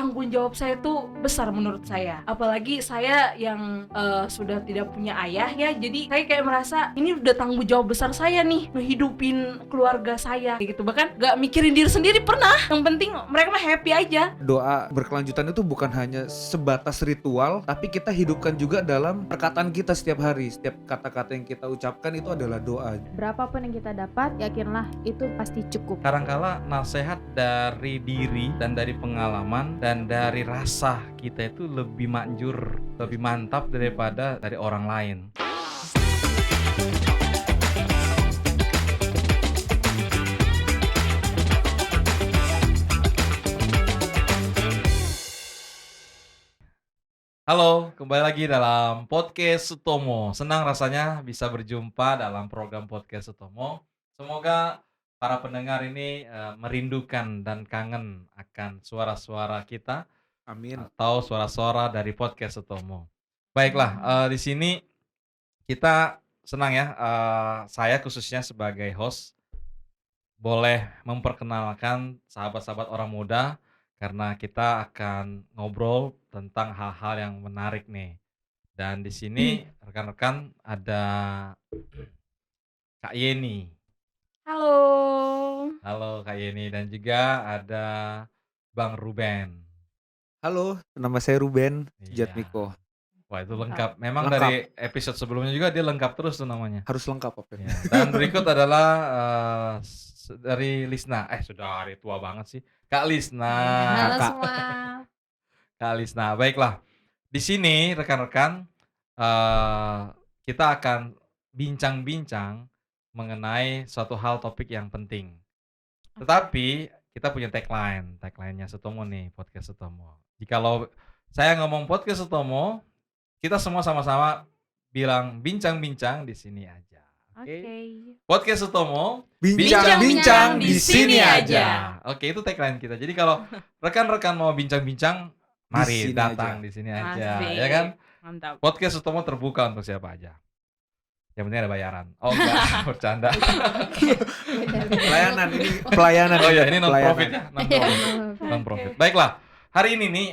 tanggung jawab saya tuh besar menurut saya. Apalagi saya yang sudah tidak punya ayah ya, jadi saya kayak merasa ini udah tanggung jawab besar saya nih, ngehidupin keluarga saya kayak gitu. Bahkan gak mikirin diri sendiri pernah, yang penting mereka mah happy aja. Doa berkelanjutan itu bukan hanya sebatas ritual, tapi kita hidupkan juga dalam perkataan kita setiap hari. Setiap kata-kata yang kita ucapkan itu adalah doa. Berapapun yang kita dapat, yakinlah itu pasti cukup. Kadangkala nasihat dari diri dan dari pengalaman dan dari rasa kita itu lebih manjur, lebih mantap daripada dari orang lain. Halo, kembali lagi dalam podcast Sutomo. Senang rasanya bisa berjumpa dalam program podcast Sutomo. Semoga para pendengar ini merindukan dan kangen akan suara-suara kita Amin. atau suara-suara dari podcast Sutomo. Baiklah, di sini kita senang ya, saya khususnya sebagai host boleh memperkenalkan sahabat-sahabat orang muda karena kita akan ngobrol tentang hal-hal yang menarik nih. Dan di sini rekan-rekan ada Kak Yeni. Halo. Halo Kak Yeni, dan juga ada Bang Ruben. Halo, nama saya Ruben Iya. Sujatmiko. Wah, itu lengkap. Memang Lengkap. dari episode sebelumnya juga dia lengkap terus tuh namanya. Harus lengkap apa? Ya. Dan berikut adalah dari Lisna. Sudah hari tua banget sih. Kak Lisna. Halo Kakak. semua. Kak Lisna. Baiklah. Di sini rekan-rekan kita akan bincang-bincang mengenai suatu hal topik yang penting. Tetapi kita punya tagline-nya Sutomo nih, podcast Sutomo. Jikalau saya ngomong podcast Sutomo, kita semua sama-sama bilang bincang-bincang di sini aja. Oke. Podcast Sutomo, Bincang-bincang di sini aja. Oke, itu tagline kita. Jadi kalau rekan-rekan mau bincang-bincang, mari sini datang aja. di sini aja, Asik. ya kan? Mantap. Podcast Sutomo terbuka untuk siapa aja. Yang penting ada bayaran. Oh enggak, bercanda. Pelayanan ini pelayanan. Oh ya, ini non Pelayanan. profit ya, non profit. Baiklah, hari ini nih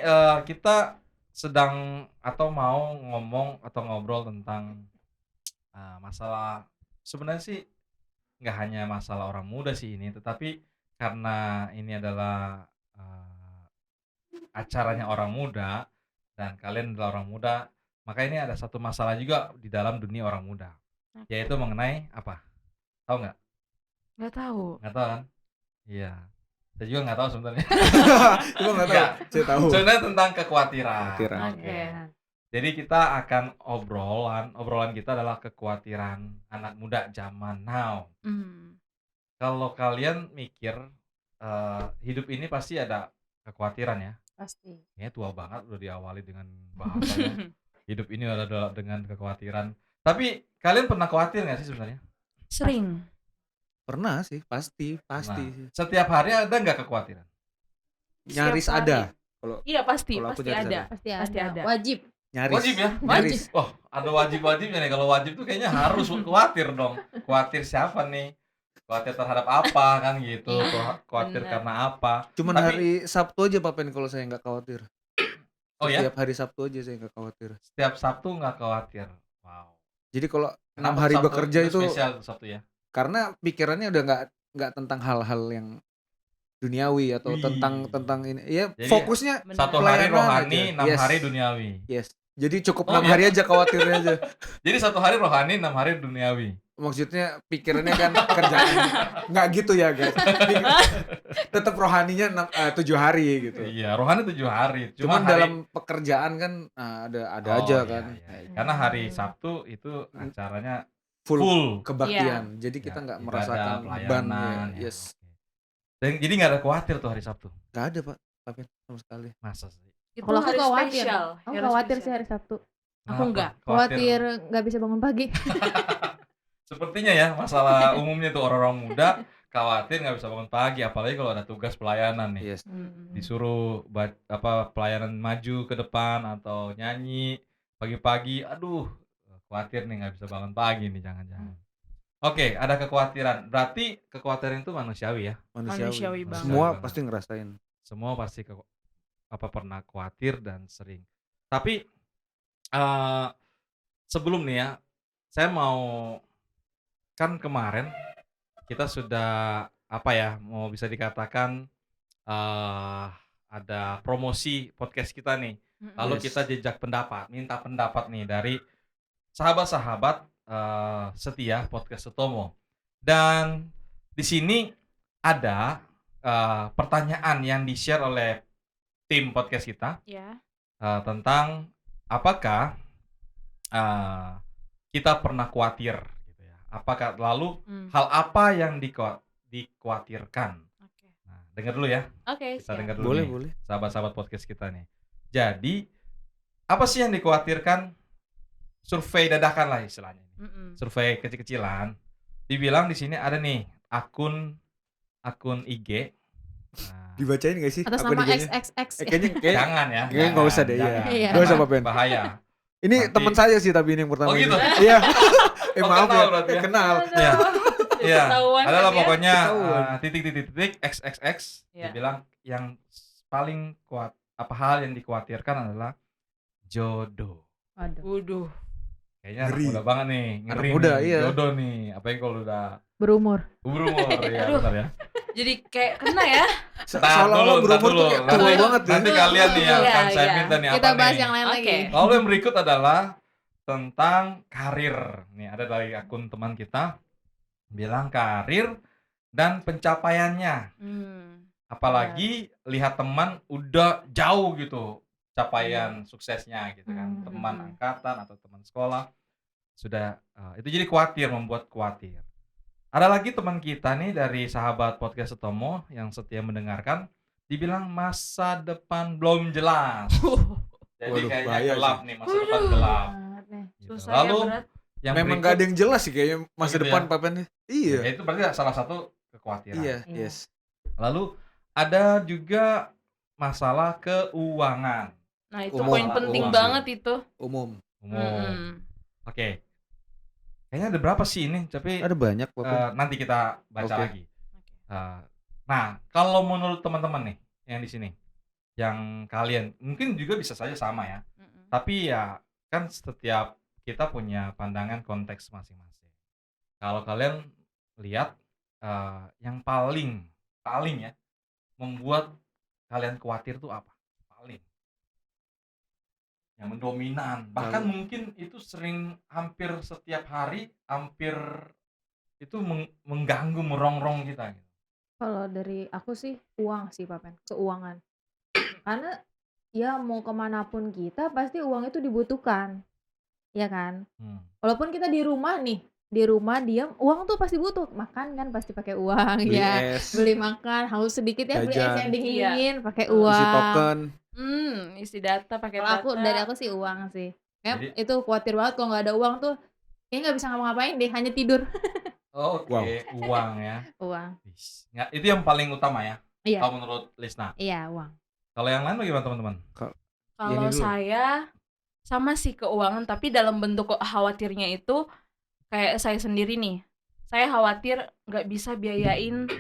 kita sedang atau mau ngomong atau ngobrol tentang masalah, sebenarnya sih nggak hanya masalah orang muda sih ini, tetapi karena ini adalah acaranya orang muda dan kalian adalah orang muda, maka ini ada satu masalah juga di dalam dunia orang muda, yaitu mengenai apa? Tahu nggak? Nggak tahu. Nggak tahu kan? Iya. Saya juga nggak tahu sebenarnya. Cuma nggak tahu. Nggak. Saya tahu. Sebenarnya tentang kekhawatiran. Kekhawatiran. Oke. Jadi kita akan obrolan kita adalah kekhawatiran anak muda zaman now. Kalau kalian mikir hidup ini pasti ada kekhawatiran ya. Pasti. Kayaknya tua banget udah diawali dengan bahasanya. Hidup ini adalah dengan kekhawatiran. Tapi kalian pernah khawatir nggak sih sebenarnya? Sering. Pernah sih, pasti. Nah, setiap hari ada nggak kekhawatiran? Nyaris Setiap ada. hari. Iya pasti kalau aku pasti nyaris ada. Pasti Pasti ada. ada. Wajib. Nyaris. Wajib ya? Nyaris. Oh, ada wajib-wajibnya nih. Kalau wajib tuh kayaknya harus khawatir dong. Khawatir siapa nih? Khawatir terhadap apa kan gitu. Iya, Khawatir bener. karena apa? Cuman Tapi- hari Sabtu aja Pak Pen kalau saya nggak khawatir. Oh ya? Setiap hari Sabtu aja saya nggak khawatir. Setiap Sabtu nggak khawatir. Wow. Jadi kalau 6 Kenapa hari Sabtu bekerja itu spesial tuh Sabtu ya? karena pikirannya udah nggak tentang hal-hal yang duniawi atau Wih. tentang ini. Ya Jadi, fokusnya Bener. Satu hari Pelayanan rohani, aja. 6 Yes. hari duniawi. yes. Jadi cukup Oh, 6 ya? hari aja khawatirnya aja. Jadi 1 hari rohani, 6 hari duniawi. Maksudnya pikirannya kan kerjaan. Nggak gitu ya guys. Tetap rohaninya 7 hari gitu. Iya, rohani 7 hari. Cuman hari- dalam pekerjaan kan ada Oh, aja iya, kan. iya. Karena hari Sabtu itu acaranya Full full. kebaktian. Jadi kita Ya, nggak ibadah, merasakan beban ya. pelayanan, ya. Yes. Oke. Dan jadi nggak ada khawatir tuh hari Sabtu. Nggak ada Pak. Tapi sama sekali. Masa sih? Itu Kalau aku hari khawatir. spesial. Aku hari khawatir sih spesial. hari Sabtu. Aku Kenapa? nggak. Khawatir nggak bisa bangun pagi. Sepertinya ya masalah umumnya tuh orang-orang muda khawatir nggak bisa bangun pagi, apalagi kalau ada tugas pelayanan nih. Yes. Disuruh pelayanan maju ke depan atau nyanyi pagi-pagi, aduh khawatir nih nggak bisa bangun pagi nih, jangan-jangan. Oke, ada kekhawatiran. Berarti kekhawatiran itu manusiawi ya. Manusiawi banget. Semua Banget. pasti ngerasain. Semua pasti pernah khawatir dan sering. Tapi eh, sebelum nih ya, saya mau, kan kemarin kita sudah mau bisa dikatakan ada promosi podcast kita nih. Lalu Yes. kita jejak pendapat, minta pendapat nih dari sahabat-sahabat setia podcast Sutomo. Dan di sini ada pertanyaan yang di-share oleh tim podcast kita Ya. tentang apakah kita pernah khawatir gitu ya. Apakah lalu hal apa yang dikhawatirkan. Oke. Nah, dengar dulu ya. Oke, Kita siap. dengar dulu nih, Boleh. sahabat-sahabat podcast kita nih. Jadi, apa sih yang dikhawatirkan? Survei dadakan lah istilahnya. Survei kecil-kecilan. Dibilang di sini ada nih akun IG. Nah, Dibacain gak sih? Atas akun nama IG-nya? XXX. Kayaknya jangan ya. kayaknya nggak usah deh, iya. jangan. Iya. Nggak usah, Pak Ben. Bahaya. Ini Nanti- teman saya sih tapi ini yang pertama. Oh, gitu? ini. Iya. Maaf kenal ya. berarti ya? Kenal. Iya. Iya. Ketahuan Adalah kan ya? pokoknya Ketahuan. titik XXX Iya. dibilang yang paling kuat, apa hal yang dikhawatirkan adalah jodoh. Waduh. Waduh. Kayaknya anak Ngeri. muda banget nih, Anak ngeri muda, nih, iya. jodoh nih. Apalagi kalau udah Berumur. berumur ya, Aduh. bentar ya. Jadi kayak kena ya. Seolah-olah berumur tuh kayak tua Nanti- banget ya. Nanti kalian nih yang Iya, akan saya iya. minta nih Kita apa bahas nih. yang lain Oke. lagi. Lalu yang berikut adalah tentang karir. Nih ada dari akun teman kita bilang karir dan pencapaiannya. Apalagi lihat teman udah jauh gitu capaian suksesnya gitu kan. Teman angkatan atau teman sekolah sudah itu jadi membuat khawatir. Ada lagi teman kita nih dari sahabat podcast Sutomo yang setia mendengarkan, dibilang masa depan belum jelas. Jadi Waduh, kayaknya bahaya gelap sih. nih, masa depan gelap. Banget nih. Gitu. Susah Lalu ya, berat. yang Memang berikut, gak ada yang jelas sih kayaknya masa gitu depan ya? Pak Ben. Iya. ya itu berarti salah satu kekhawatiran. Iya, Iya. yes. Lalu ada juga masalah keuangan Nah, itu Umum. poin penting Umum. banget itu. Umum. Mm-mm. Oke. Kayaknya ada berapa sih ini? Tapi Ada banyak Pak Ben. nanti kita baca Oke. lagi. Nah, kalau menurut teman-teman nih yang di sini, yang kalian mungkin juga bisa saja sama ya. Mm-mm. Tapi ya kan setiap kita punya pandangan konteks masing-masing. Kalau kalian lihat yang paling ya membuat kalian khawatir tuh apa? Paling yang mendominan, bahkan mungkin itu sering hampir setiap hari, hampir itu mengganggu, merongrong kita gitu. Kalau dari aku sih uang sih Pak Ben, keuangan. Karena ya mau kemanapun kita pasti uang itu dibutuhkan, ya kan? Walaupun kita di rumah nih, di rumah diam, uang tuh pasti butuh. Makan kan pasti pakai uang Beli ya. es, Beli makan, haus sedikit ya beli es Jajan. yang dingin, pakai isi uang. token. Isi data pakai Kalau aku data. dari aku sih uang sih. Jadi- Itu khawatir banget kalau nggak ada uang tuh, kayaknya nggak bisa ngapa-ngapain deh, hanya tidur. Oke, Wow. uang ya. Uang. Nggak, itu yang paling utama ya, Iya, kalau menurut Lisna. iya uang. Kalau yang lain bagaimana teman-teman? Ini Kalau dulu. saya sama sih keuangan, tapi dalam bentuk khawatirnya itu kayak saya sendiri nih. Saya khawatir nggak bisa biayain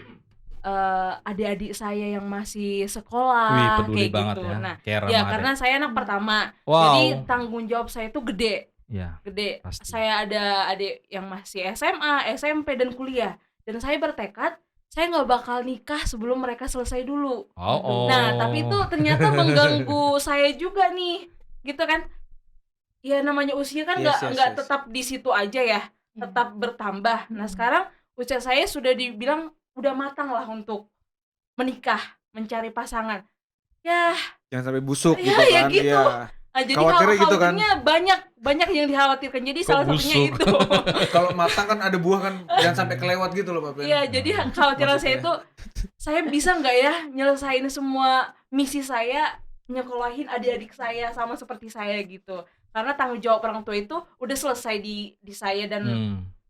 adik-adik saya yang masih sekolah Wih, peduli kayak banget gitu. ya. Nah, Care ya sama karena adek. saya anak pertama. Wow. Jadi tanggung jawab saya itu gede. Ya, Gede. pasti. Saya ada adik yang masih SMA, SMP dan kuliah. Dan saya bertekad saya nggak bakal nikah sebelum mereka selesai dulu. Oh. Nah, tapi itu ternyata mengganggu saya juga nih, gitu kan? Ya namanya usia kan Yes, nggak yes. tetap di situ aja ya, tetap bertambah. Nah, sekarang usia saya sudah dibilang udah matang lah untuk menikah, mencari pasangan. Ya, Jangan sampai busuk Iya, gitu ya kan. gitu. Iya. jadi Khawatirnya gitu kan? khawatirnya banyak yang dikhawatirkan. Jadi Kok salah satunya busuk? itu. Kalau matang kan ada buah kan, jangan sampai kelewat gitu loh Pak Ben. Iya, jadi kekhawatiran saya Maksudnya. itu saya bisa nggak ya nyelesain semua misi saya, nyekolahin adik-adik saya sama seperti saya gitu. Karena tanggung jawab orang tua itu udah selesai di saya dan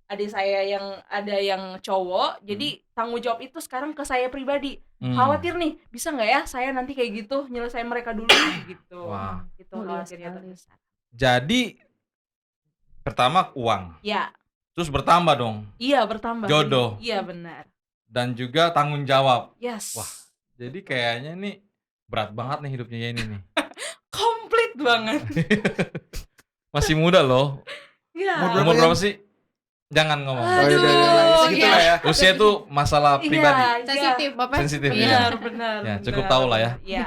adik saya yang ada yang cowok. Jadi tanggung jawab itu sekarang ke saya pribadi. Khawatir nih, bisa nggak ya saya nanti kayak gitu nyelesain mereka dulu gitu. Wah. Itu Mulia khawatirnya sekali. terbesar. Jadi pertama uang, Ya, terus bertambah dong, iya bertambah. Jodoh. Iya benar. dan juga tanggung jawab. Yes. Wah. Jadi kayaknya nih Berat banget nih hidupnya Yeni nih. Komplit banget. Masih muda loh. Ya. Umur Berapa, berapa sih? Jangan ngomong. Oh, Aduh, segitulah ya. Usia itu masalah pribadi. Iya, Sensitif, Bapak. Sensitif, Iya. Benar, benar. Ya, cukup benar, tahu lah ya. Iya.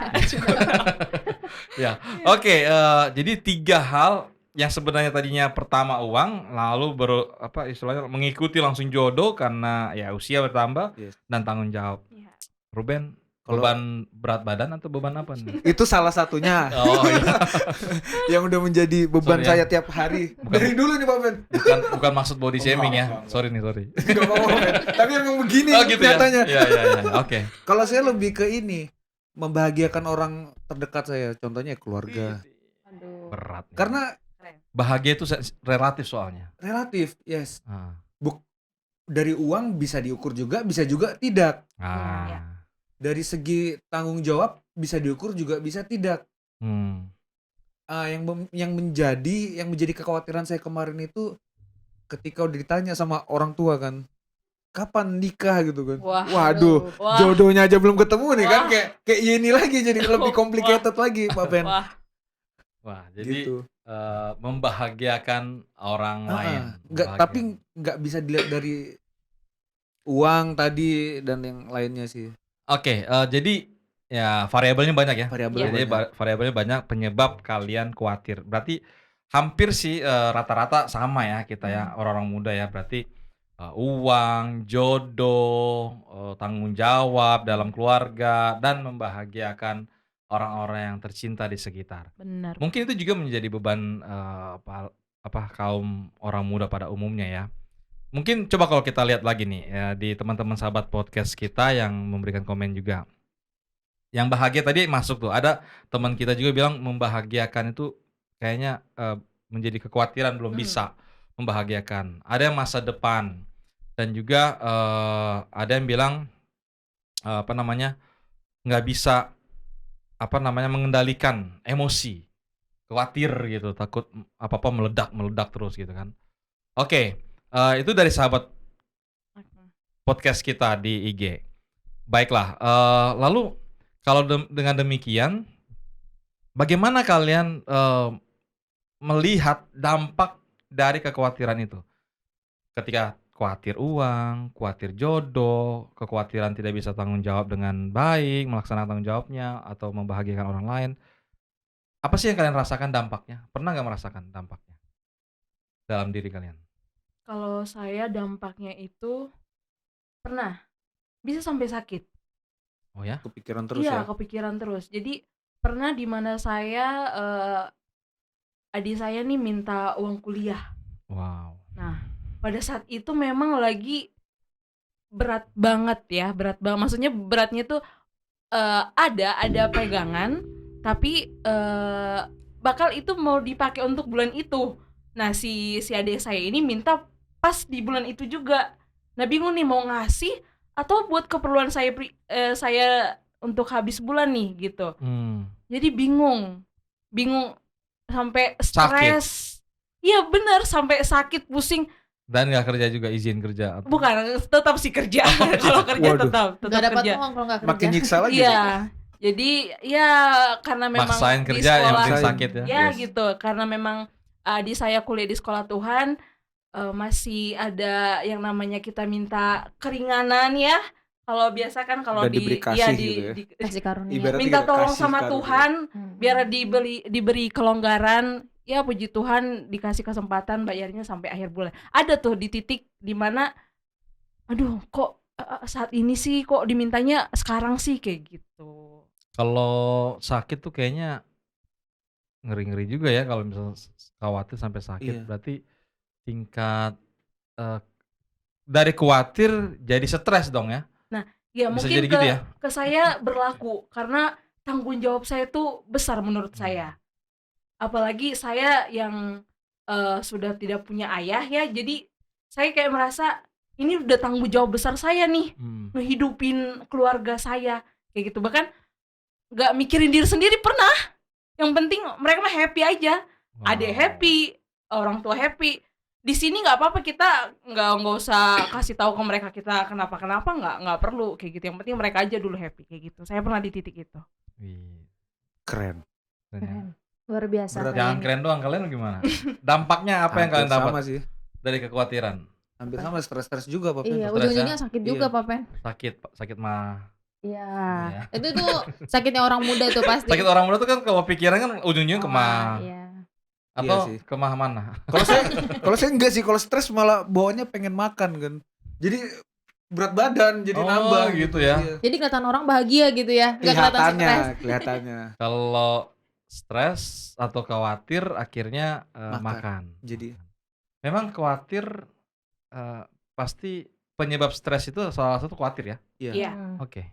Ya, oke. Jadi 3 hal yang sebenarnya tadinya pertama uang, lalu istilahnya mengikuti langsung jodoh karena ya usia bertambah Yes. dan tanggung jawab. Iya. Ruben, Kalau- beban berat badan atau beban apa nih? Itu salah satunya Oh iya, yang udah menjadi beban Sorry ya. saya tiap hari. Bukan. Dari dulu nih Pak Ben. bukan maksud body Oh, shaming ya. enggak. Sorry. Gak apa-apa Ben. Tapi emang begini Oh gitu ya. nyatanya. Iya. Oke. Kalau saya lebih ke ini, membahagiakan orang terdekat saya, contohnya keluarga. Aduh. Berat. nih. Karena Bahagia itu relatif soalnya. relatif, yes. Ah. Dari uang bisa diukur juga, bisa juga tidak. Ah. Ya. Dari segi tanggung jawab bisa diukur juga bisa tidak. Hmm. Yang menjadi kekhawatiran saya kemarin itu ketika udah ditanya sama orang tua kan, kapan nikah gitu kan. Wah. Waduh, Wah. jodohnya aja belum ketemu nih kan, Wah. kayak ini lagi jadi lebih complicated lagi Pak Ben. Wah, jadi Gitu. membahagiakan orang lain. Tapi nggak bisa dilihat dari uang tadi dan yang lainnya sih. Oke, jadi ya variabelnya banyak ya. Variabelnya Jadi banyak. variabelnya banyak penyebab kalian khawatir. Berarti hampir sih rata-rata sama ya kita ya orang-orang muda ya. Berarti uang, jodoh, tanggung jawab dalam keluarga dan membahagiakan orang-orang yang tercinta di sekitar. Benar. Mungkin itu juga menjadi beban kaum orang muda pada umumnya ya. Mungkin coba kalau kita lihat lagi nih ya, di teman-teman sahabat podcast kita yang memberikan komen juga. Yang bahagia tadi masuk tuh, ada teman kita juga bilang membahagiakan itu kayaknya menjadi kekhawatiran belum bisa membahagiakan. Ada yang masa depan dan juga ada yang bilang nggak bisa mengendalikan emosi, khawatir gitu, takut apa-apa meledak terus gitu kan. Oke, itu dari sahabat podcast kita di IG. Baiklah, lalu kalau dengan demikian, bagaimana kalian melihat dampak dari kekhawatiran itu? Ketika khawatir uang, khawatir jodoh, kekhawatiran tidak bisa tanggung jawab dengan baik, melaksanakan tanggung jawabnya, atau membahagiakan orang lain. Apa sih yang kalian rasakan dampaknya? Pernah nggak merasakan dampaknya dalam diri kalian? Kalau saya dampaknya itu pernah bisa sampai sakit. Oh ya? Kepikiran terus Iya, ya. kepikiran terus. Jadi pernah di mana saya adik saya nih minta uang kuliah. Wow. Nah, pada saat itu memang lagi berat banget ya, berat banget. Maksudnya beratnya tuh ada pegangan, tapi bakal itu mau dipakai untuk bulan itu. Nah, si adik saya ini minta pas di bulan itu juga. Nah, bingung nih mau ngasih atau buat keperluan saya untuk habis bulan nih gitu. Jadi bingung sampai stres. Iya benar, sampai sakit, pusing. Dan nggak kerja juga, izin kerja. Bukan, tetap sih kerja. Kalau kerja Waduh. tetap Nggak dapat kerja. uang kalau nggak kerja. Makin nyiksa lagi. Iya. Jadi ya karena memang Maksain di kerja yang sekolah, penting sakit ya. ya Yes. gitu. Karena memang di saya kuliah di sekolah Tuhan, masih ada yang namanya kita minta keringanan ya. Kalau biasa kan kalau Dan diberi kasih gitu ya. Kasih karunia. Ibaratnya minta kita tolong kasih sama karunia. Tuhan Hmm. biar diberi kelonggaran. Ya puji Tuhan dikasih kesempatan bayarnya sampai akhir bulan. Ada tuh di titik dimana aduh kok saat ini sih kok dimintanya sekarang sih kayak gitu. Kalau sakit tuh kayaknya ngeri-ngeri juga ya kalau misalnya khawatir sampai sakit. Iya. Berarti tingkat dari khawatir jadi stres dong ya. Ya Bisa mungkin jadi gitu ya. ke saya berlaku karena tanggung jawab saya tuh besar menurut saya. Apalagi saya yang sudah tidak punya ayah ya, jadi saya kayak merasa ini udah tanggung jawab besar saya nih, ngehidupin keluarga saya kayak gitu. Bahkan nggak mikirin diri sendiri pernah. Yang penting mereka mah happy aja, adik happy, orang tua happy. Di sini nggak apa-apa, kita nggak usah kasih tahu ke mereka kita kenapa nggak perlu kayak gitu. Yang penting mereka aja dulu happy kayak gitu. Saya pernah di titik itu. Wih, Keren. keren ya. Keren. Luar biasa Berat. Jangan kayaknya. keren doang, kalian gimana? Dampaknya apa yang Hampir kalian dapat sama sih. dari kekhawatiran? Hampir sama, stres-stres juga Pak Pen. Iya, Stres ujung-ujungnya ya? sakit juga Iya. Pak Pen. Sakit mah. Iya. Iya. Itu tuh sakitnya orang muda tuh pasti. Sakit orang muda tuh kan kalau pikiran kan ujung-ujungnya Oh, kemah. Iya. Atau Iya sih. kemah mana? Kalau saya enggak sih, kalau stres malah bawaannya pengen makan kan. Jadi berat badan jadi Oh, nambah gitu ya. Iya. Jadi kelihatan orang bahagia gitu ya. Nggak kelihatan stres. Kelihatannya. Kalau stres atau khawatir akhirnya Makan. makan. Jadi Memang khawatir pasti penyebab stres itu salah satu khawatir ya. iya. Iya. Oke.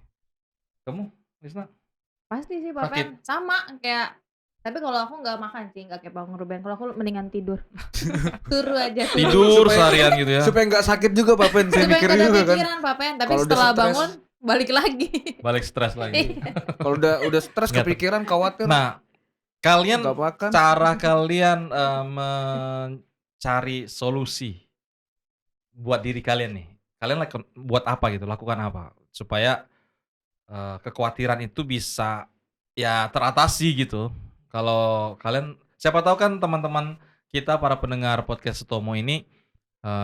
Kamu, Lisna? Pasti sih Pak Sakit. Pen. Sama kayak, tapi kalau aku nggak makan sih, nggak kayak Bang Ruben. Kalau aku mendingan tidur. Turu aja. Tidur Supaya- seharian gitu ya. Supaya nggak sakit juga Pak Pen, saya Supaya mikir nggak ada juga kan. pikiran Pak Pen. Tapi Kalau udah setelah stres- bangun balik lagi. Balik stres lagi. Kalau udah stres Nggak kepikiran khawatir Nah, kalian nggak makan. cara kalian mencari solusi buat diri kalian nih. Kalian buat apa gitu? Lakukan apa supaya kekhawatiran itu bisa ya teratasi gitu. Kalau kalian, siapa tahu kan teman-teman kita para pendengar podcast Sutomo ini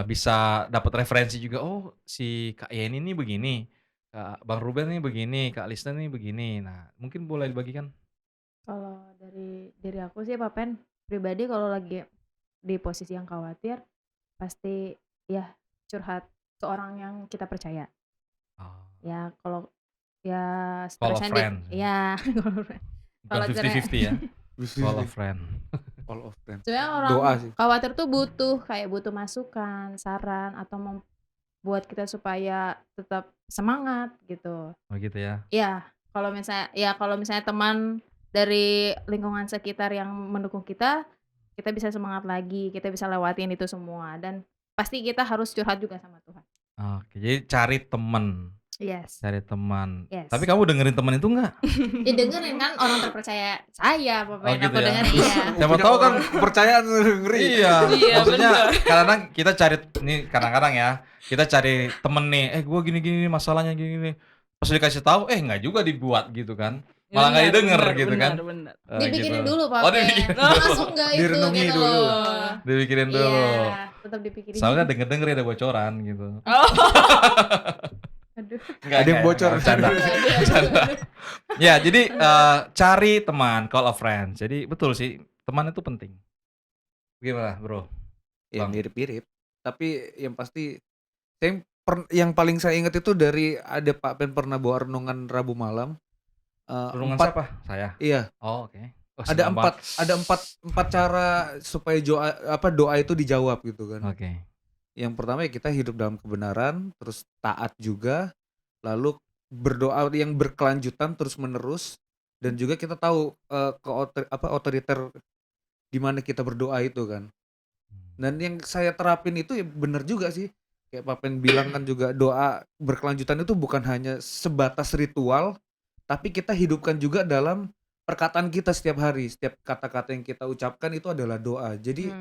bisa dapat referensi juga. Oh, si Kak Yeni ini begini, Kak Bang Ruben ini begini, Kak Lisna ini begini. Nah, mungkin boleh dibagikan. Kalau dari diri aku sih Pak Pen, pribadi kalau lagi di posisi yang khawatir, pasti ya curhat ke orang yang kita percaya. Oh. Ya kalau ya Call of stresnya friend. ya Bukan Kalau 50-50 ya. Call of friend. All of them. sebenarnya orang Doa sih. khawatir tuh butuh masukan, saran atau membuat kita supaya tetap semangat gitu. Oh gitu ya. Ya, kalau misalnya teman dari lingkungan sekitar yang mendukung kita bisa semangat lagi, kita bisa lewatin itu semua dan pasti kita harus curhat juga sama Tuhan. Oke, jadi cari teman. Yes. Cari teman. Yes. Tapi kamu dengerin teman itu enggak? Ya dengerin kan orang terpercaya saya, Papa, Oh, gitu aku ya. dengerin ya. Siapa tahu kan kepercayaan ngeri. iya. Iya, Maksudnya bener. kadang kita cari nih kadang-kadang ya, kita cari temen nih, gua gini-gini masalahnya gini-gini. Pas dikasih tahu, enggak juga dibuat gitu kan. Malah nggak didengar gitu kan. Benar. Dipikirin Gitu. dulu, Papa. Oh, dipikirin dulu. Langsung enggak itu Direnungi gitu dulu. loh. Dipikirin dulu. Iya, tetap dipikirin. Soalnya denger-denger ada bocoran gitu. Oh, Aduh. Ada yang bocor. Bercanda. Bercanda. Ya, jadi cari teman, call a friend. Jadi betul sih, teman itu penting. Gimana, Bro? Ya Bang. mirip-mirip. Tapi yang pasti yang paling saya ingat itu dari ada Pak Pen pernah bawa renungan Rabu malam. Renungan Empat- siapa? Saya. Iya, Oh, oke. Oh, ada senang empat cara supaya doa itu dijawab gitu kan. banget. Oke. Yang pertama ya kita hidup dalam kebenaran, terus taat juga, lalu berdoa yang berkelanjutan terus menerus, dan juga kita tahu otoriter di mana kita berdoa itu kan. Dan yang saya terapin itu ya benar juga sih. Kayak Pak Pen bilang kan juga doa berkelanjutan itu bukan hanya sebatas ritual, tapi kita hidupkan juga dalam perkataan kita setiap hari. Setiap kata-kata yang kita ucapkan itu adalah doa. Jadi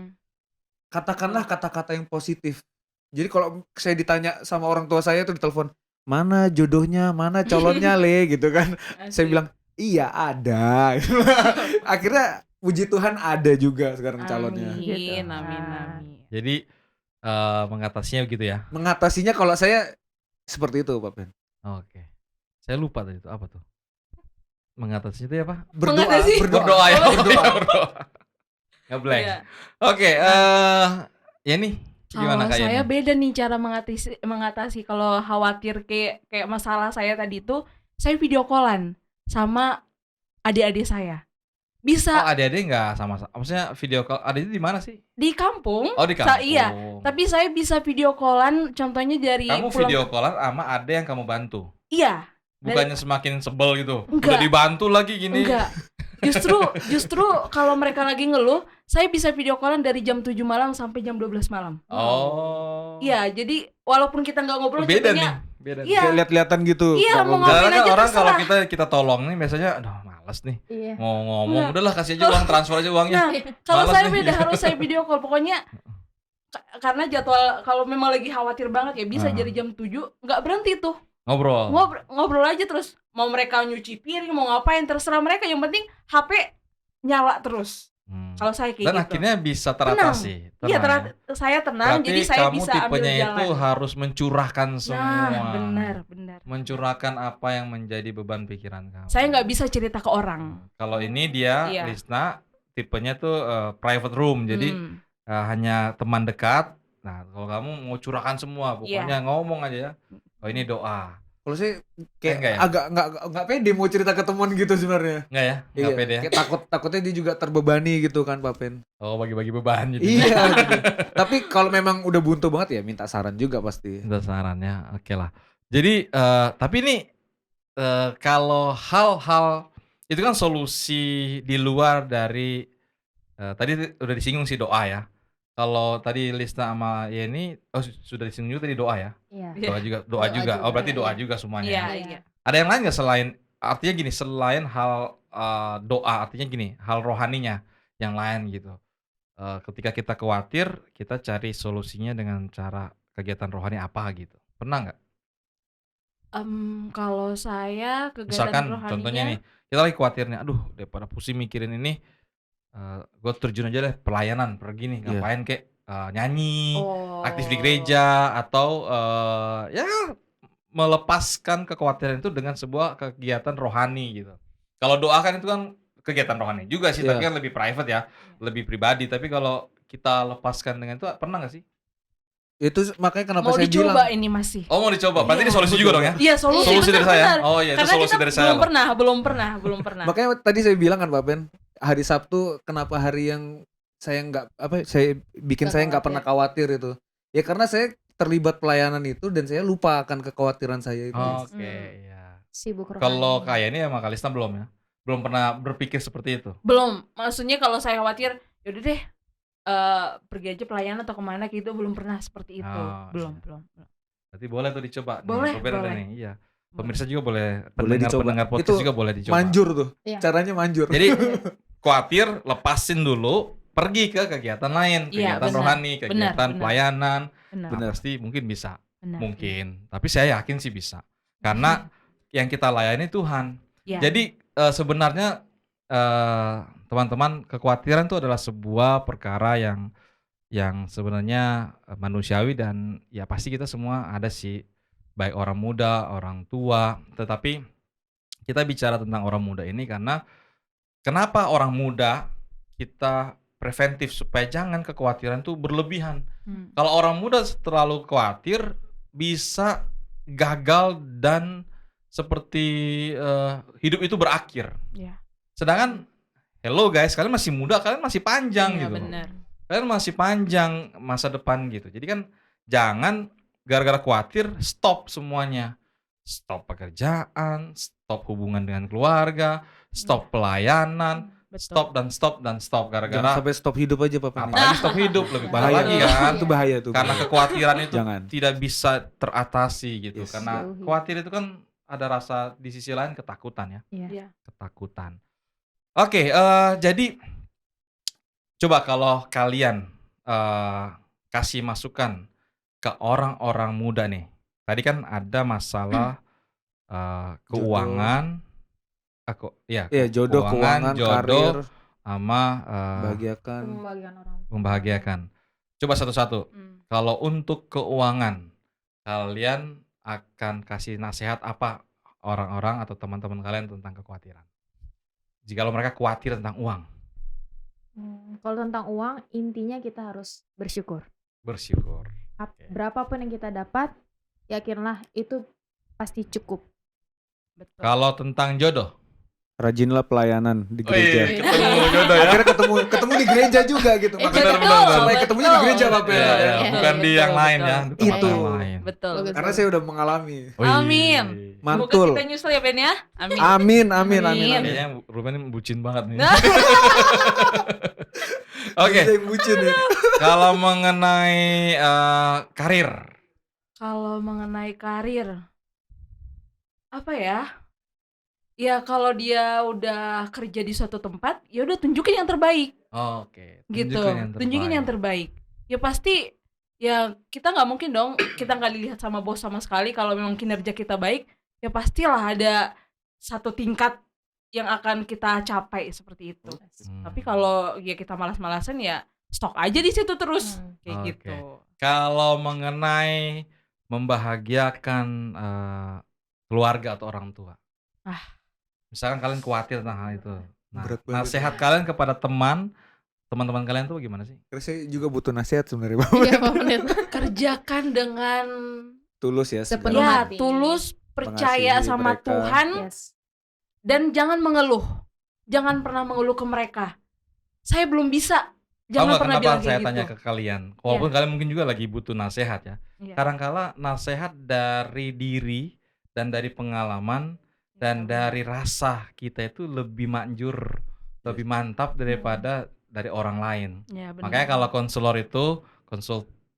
katakanlah kata-kata yang positif. Jadi kalau saya ditanya sama orang tua saya tuh di telepon, mana jodohnya, mana calonnya le gitu kan. Saya bilang, iya ada. Akhirnya puji Tuhan ada juga sekarang calonnya. Gitu. Amin, amin, amin. Jadi mengatasinya begitu ya. Mengatasinya kalau saya seperti itu Pak Pen. Oke. Saya lupa tadi itu apa tuh? Mengatasinya itu apa? Berdoa, Mengatasi? Berdoa ya. Oh, berdoa. Berdoa. Ngeblank. Iya. Oke, ya nih gimana Kalau Kak saya Yani? beda nih cara mengatasi kalau khawatir kayak masalah saya tadi itu, saya video callan sama adik-adik saya. Oh, Bisa adik-adik nggak sama, maksudnya video call adik-adik di mana sih? di kampung. Oh, di kampung. Iya, tapi saya bisa video callan contohnya dari kamu pulang- video callan sama ada yang kamu bantu. Iya, Bukannya semakin sebel gitu. Enggak. Udah dibantu lagi gini. enggak. Justru kalau mereka lagi ngeluh, saya bisa video callan dari jam 7 malam sampai jam 12 malam. Oh. Iya, jadi walaupun kita nggak ngobrol Beda nih. jadinya Beda. Iya. Kayak lihat-lihatan gitu. Iya, nggak mau ngobrol. ngapain Karena kan aja orang kalau terserah. kita tolong nih biasanya aduh males nih. Iya. Mau ngomong Enggak. udahlah kasih aja uang, transfer aja uangnya. Nah, kalau Malas saya nih. beda harus saya video call. Pokoknya karena jadwal kalau memang lagi khawatir banget ya bisa Ah. jadi jam 7 nggak berhenti tuh. Ngobrol. ngobrol aja terus, mau mereka nyuci piring, mau ngapain terserah mereka, yang penting HP nyala terus. Kalau saya kayak Dan gitu. akhirnya bisa teratasi. Iya, tenang ya. saya tenang, Berarti jadi saya kamu bisa ambil tipenya jalan. itu harus mencurahkan Nah, semua. benar. Mencurahkan apa yang menjadi beban pikiran kamu. Saya nggak bisa cerita ke orang. Kalau ini dia, Iya. Lisna, tipenya tuh private room. Jadi hanya teman dekat. Nah, kalau kamu mau curahkan semua, pokoknya ngomong aja ya. Oh, ini doa. Kalau saya kayak Enggak ya? agak nggak pede mau cerita ke teman gitu sebenarnya. Enggak ya? Enggak Iya, pede ya? kayak takutnya dia juga terbebani gitu kan Pak Pen. Oh, bagi-bagi beban gitu. Iya gitu. Tapi kalau memang udah buntu banget ya minta saran juga pasti. Minta saran ya. Oke lah. Jadi tapi ini kalau hal-hal itu kan solusi di luar dari tadi udah disinggung sih doa ya. Kalau tadi Lisna sama Yeni sudah disinggung juga tadi doa ya. Iya. Doa juga. Oh, berarti doa iya. juga semuanya. Iya, ya. iya. Ada yang lain nggak selain artinya gini, selain hal doa, artinya gini, hal rohaninya yang lain gitu. Ketika kita khawatir, kita cari solusinya dengan cara kegiatan rohani apa gitu. Pernah nggak? Kalau saya kegiatan Misalkan rohaninya, contohnya nih, kita lagi khawatir nih, aduh daripada pusing mikirin ini, gue terjun aja deh pelayanan, pergi nih, Iya. ngapain kek, nyanyi, aktif di Oh. gereja, atau ya melepaskan kekhawatiran itu dengan sebuah kegiatan rohani gitu. Kalau doa kan itu kan kegiatan rohani juga sih, Iya. tapi kan lebih private ya, lebih pribadi. Tapi kalau kita lepaskan dengan itu, pernah nggak sih? Itu makanya kenapa mau saya bilang dicoba ini masih. Oh, mau dicoba, berarti Iya. ini solusi juga dong ya? Iya, Solusi dari benar, saya. benar. Oh iya, itu Karena solusi kita dari saya belum loh. belum pernah. makanya tadi saya bilang kan Pak Pen, hari Sabtu kenapa hari yang saya bikin Nggak saya nggak khawatir. pernah khawatir itu. Ya karena saya terlibat pelayanan itu dan saya lupa akan kekhawatiran saya itu. Oke, iya. Sibuk rohani. Kalau kayak ini sama Kalista belum ya? Belum pernah berpikir seperti itu. Belum. Maksudnya kalau saya khawatir, yaudah deh pergi aja pelayanan atau kemana gitu, belum pernah seperti itu. Oh, belum. Berarti boleh tuh dicoba. Boleh, Nih, boleh. nih. Iya. Pemirsa juga boleh, Boleh dicoba. pendengar podcast Itu juga boleh dicoba. Manjur tuh. Iya. Caranya manjur. Jadi khawatir, lepasin dulu, pergi ke kegiatan lain, Iya, kegiatan benar. rohani, kegiatan Benar. pelayanan. Benar. Nah, pasti mungkin bisa. Benar. Mungkin. Tapi saya yakin sih bisa. Karena yang kita layani Tuhan. Ya. Jadi sebenarnya teman-teman, kekhawatiran itu adalah sebuah perkara yang sebenarnya manusiawi, dan ya pasti kita semua ada sih, baik orang muda, orang tua. Tetapi kita bicara tentang orang muda ini karena kenapa orang muda kita preventif supaya jangan kekhawatiran itu berlebihan. Kalau orang muda terlalu khawatir bisa gagal dan seperti hidup itu berakhir. Iya. Sedangkan hello guys, kalian masih muda, kalian masih panjang Iya, gitu. benar. Kalian masih panjang masa depan gitu. Jadi kan jangan gara-gara khawatir stop semuanya. Stop pekerjaan, stop hubungan dengan keluarga, stop pelayanan, Betul. stop dan stop Jangan gara-gara sampai stop hidup aja Pak Pen. apalagi stop hidup lebih parah Bahaya lagi tuh. kan. Itu bahaya tuh. Karena kekhawatiran itu Jangan. tidak bisa teratasi gitu. Yes. Karena Jauhi. khawatir itu kan ada rasa di sisi lain ketakutan ya. Iya. Ketakutan. Oke, jadi coba kalau kalian kasih masukan ke orang-orang muda nih. Tadi kan ada masalah keuangan, Iya, jodoh, keuangan, karir, sama bahagiakan. Pembagian orang. membahagiakan. Coba satu-satu. Kalau untuk keuangan, kalian akan kasih nasihat apa orang-orang atau teman-teman kalian tentang kekhawatiran? Jikalau mereka khawatir tentang uang, Kalau tentang uang, intinya kita harus bersyukur. bersyukur. Oke. Berapapun yang kita dapat, yakinlah itu pasti cukup. Betul. Kalau tentang jodoh, Rajinlah pelayanan di gereja. ketemu jodoh ya. Akhirnya ketemu di gereja juga gitu. Makanya benar. supaya ketemunya di gereja Pak Pen. Iya, iya, Betul, bukan di yang lain ya, di tempat Itu. yang lain. Betul. Bagus. Karena saya udah mengalami. Wih. Amin. Mantul. Semoga kita nyusul ya Ben ya. Amin. Amin, amin, amin, Amin. amin. Kayaknya Ruben ini bucin banget nih. Nah. Oke, Saya yang bucin ya. kalau mengenai karir, Kalau mengenai karir, apa ya? Ya kalau dia udah kerja di suatu tempat, ya udah tunjukin yang terbaik oke, gitu. tunjukkan yang Tunjukin yang terbaik. terbaik. Ya pasti ya kita nggak mungkin dong kita nggak dilihat sama bos sama sekali. Kalau memang kinerja kita baik, ya pastilah ada satu tingkat yang akan kita capai seperti itu. Tapi kalau ya kita malas-malasan ya stok aja di situ terus kayak Oke. gitu. Kalau mengenai membahagiakan keluarga atau orang tua, misalkan kalian khawatir tentang hal itu, nah, Berat banget. nasihat kalian kepada teman-teman kalian tuh gimana sih? Karena saya juga butuh nasihat sebenarnya, Bang. Iya, Pak Menit. Kerjakan dengan Tulus ya Sepenuh segala- hati. tulus, percaya Mengasihi sama mereka. Tuhan, Yes. dan jangan mengeluh. Jangan pernah mengeluh ke mereka. Saya belum bisa. Tahu Jangan nggak pernah kenapa bilang saya kayak tanya gitu. ke kalian? Walaupun kalian mungkin juga lagi butuh nasihat ya. Iya. Kadangkala nasihat dari diri dan dari pengalaman dan dari rasa kita itu lebih manjur, lebih mantap daripada dari orang lain. Ya, benar. Makanya kalau konselor itu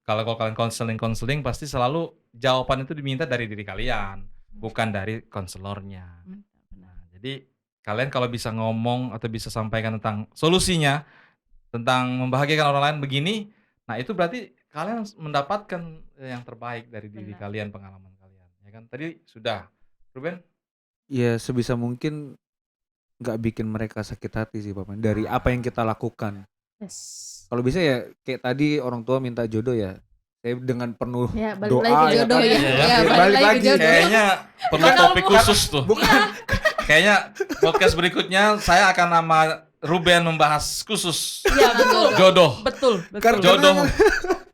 kalau kalian konseling pasti selalu jawaban itu diminta dari diri kalian, bukan dari konselornya. Nah, jadi kalian kalau bisa ngomong atau bisa sampaikan tentang solusinya, tentang membahagiakan orang lain begini, nah itu berarti kalian mendapatkan yang terbaik dari diri Benar. kalian, pengalaman kalian, ya kan? Tadi sudah, Ruben? Ya sebisa mungkin nggak bikin mereka sakit hati sih, Pak. Dari apa yang kita lakukan. Yes. Kalau bisa ya kayak tadi orang tua minta jodoh ya, saya dengan penuh Ya, balik doa lagi ke ya jodoh kan? ya. Iya, Ya, balik balik lagi lagi. ke jodoh. Kayaknya perlu Kalau topik mau- khusus tuh. Bukan. Kayaknya podcast berikutnya saya akan nama Ruben membahas khusus Iya, betul. jodoh. Betul, betul. Karena- Jodoh.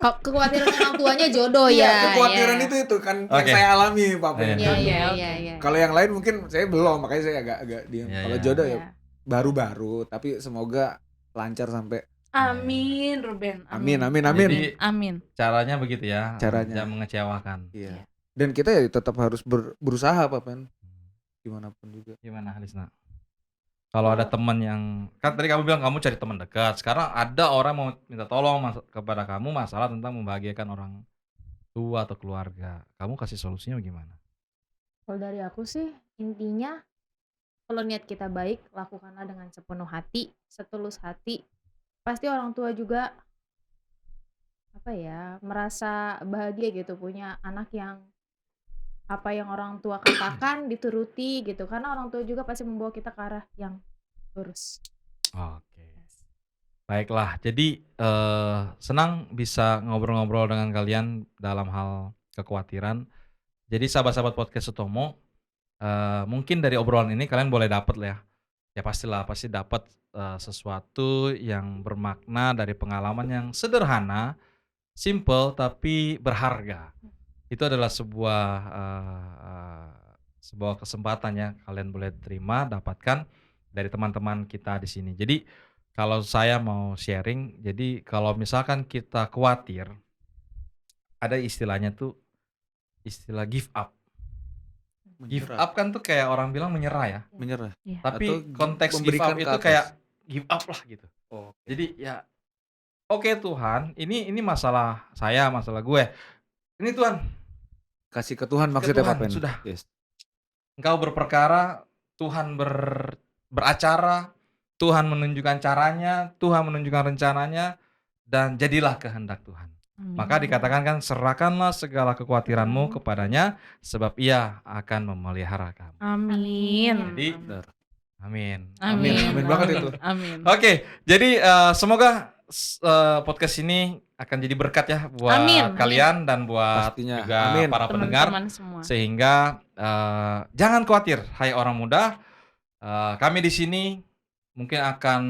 Kekhawatiran orang tuanya jodoh Iya, ya. kekhawatiran ya. itu kan Oke. yang saya alami, Pak. Iya. Iya, Oke, iya, oke. iya, iya. Kalau yang lain mungkin saya belum, makanya saya agak diam. Iya, Kalau iya. jodoh ya Iya. baru-baru, tapi semoga lancar sampai Amin, Ruben. amin. Jadi Amin. caranya begitu ya, Caranya. jangan mengecewakan. Iya. Dan kita ya tetap harus berusaha, Pak Pen. Gimana pun juga. Gimana Halisna? Kalau ada teman yang kan tadi kamu bilang kamu cari teman dekat, sekarang ada orang mau minta tolong kepada kamu masalah tentang membahagiakan orang tua atau keluarga, kamu kasih solusinya gimana? Kalau dari aku sih intinya kalau niat kita baik, lakukanlah dengan sepenuh hati, setulus hati. Pasti orang tua juga merasa bahagia gitu punya anak yang apa yang orang tua katakan dituruti gitu. Karena orang tua juga pasti membawa kita ke arah yang lurus. Oke. Baiklah, jadi senang bisa ngobrol-ngobrol dengan kalian dalam hal kekhawatiran. Jadi sahabat-sahabat podcast Sutomo, mungkin dari obrolan ini kalian boleh dapat lah ya. Ya pasti dapat sesuatu yang bermakna dari pengalaman yang sederhana, simple tapi berharga. Itu adalah sebuah kesempatan ya kalian boleh terima, dapatkan dari teman-teman kita di sini. Jadi kalau saya mau sharing, jadi kalau misalkan kita khawatir, ada istilahnya tuh istilah give up. Give up kan tuh kayak orang bilang menyerah ya. Menyerah. Tapi Atau konteks give memberikan up ke itu atas. kayak give up lah gitu. Oh. Jadi ya oke Tuhan, ini masalah saya, masalah gue. Ini Tuhan, Kasih ke Tuhan maksudnya, Tuhan, Pak Pen. sudah. Yes. Engkau berperkara, Tuhan beracara, Tuhan menunjukkan caranya, Tuhan menunjukkan rencananya, dan jadilah kehendak Tuhan. Maka dikatakan kan, serahkanlah segala kekhawatiranmu kepadanya, sebab ia akan memelihara kamu. Amin. Jadi, Benar. amin. Amin. Amin banget itu. Amin. Oke, jadi semoga podcast ini akan jadi berkat ya buat Amin. kalian dan buat Pastinya. juga Amin. para pendengar. Teman-teman semua. Sehingga jangan khawatir, hai orang muda. Kami di sini mungkin akan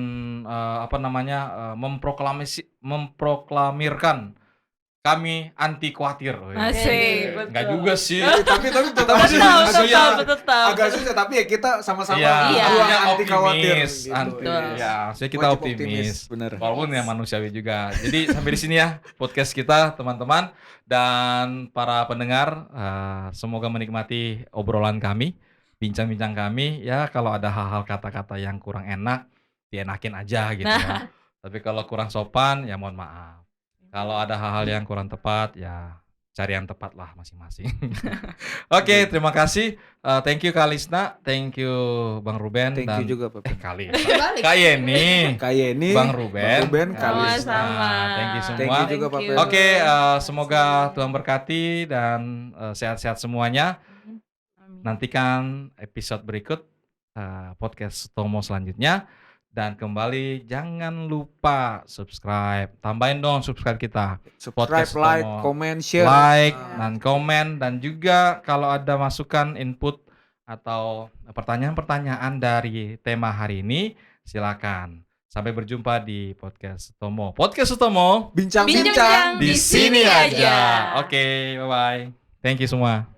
memproklamirkan kami anti khawatir. Asik, betul. Enggak juga sih. tapi tetap masih- Tetap, masih tetap, ya. tetap. agak susah, tapi ya kita sama-sama Iya, Iya. berjuang maksudnya anti khawatir optimis, gitu. Betul. ya, maksudnya kita Wajib optimis. bener. Walaupun ya manusiawi juga. Jadi sampai di sini ya podcast kita teman-teman dan para pendengar. Semoga menikmati obrolan kami, bincang-bincang kami. Ya kalau ada hal-hal kata-kata yang kurang enak, dienakin aja gitu ya. Tapi kalau kurang sopan ya mohon maaf. Kalau ada hal-hal yang kurang tepat ya cari yang tepat lah masing-masing. Oke, terima kasih. Thank you Kak Lisna, thank you Bang Ruben Thank dan you juga Pak. Kali. Balik. Kak Yeni, Kak Yeni, Bang Ruben, Kak Lisna. Sama-sama. Thank you semua. Thank you juga Pak Thank you. Pen. Oke, semoga Tuhan berkati dan sehat-sehat semuanya. Amin. Nantikan episode berikut podcast Tomo selanjutnya. Dan kembali jangan lupa subscribe. Tambahin dong subscribe kita. Subscribe, Podcast like, Tomo. comment, share. Like Ah. dan komen, dan juga kalau ada masukan, input atau pertanyaan-pertanyaan dari tema hari ini, silakan. Sampai berjumpa di podcast Tomo. Podcast Tomo Bincang-bincang Bincang-bincang di sini aja. Oke, bye-bye. Thank you semua.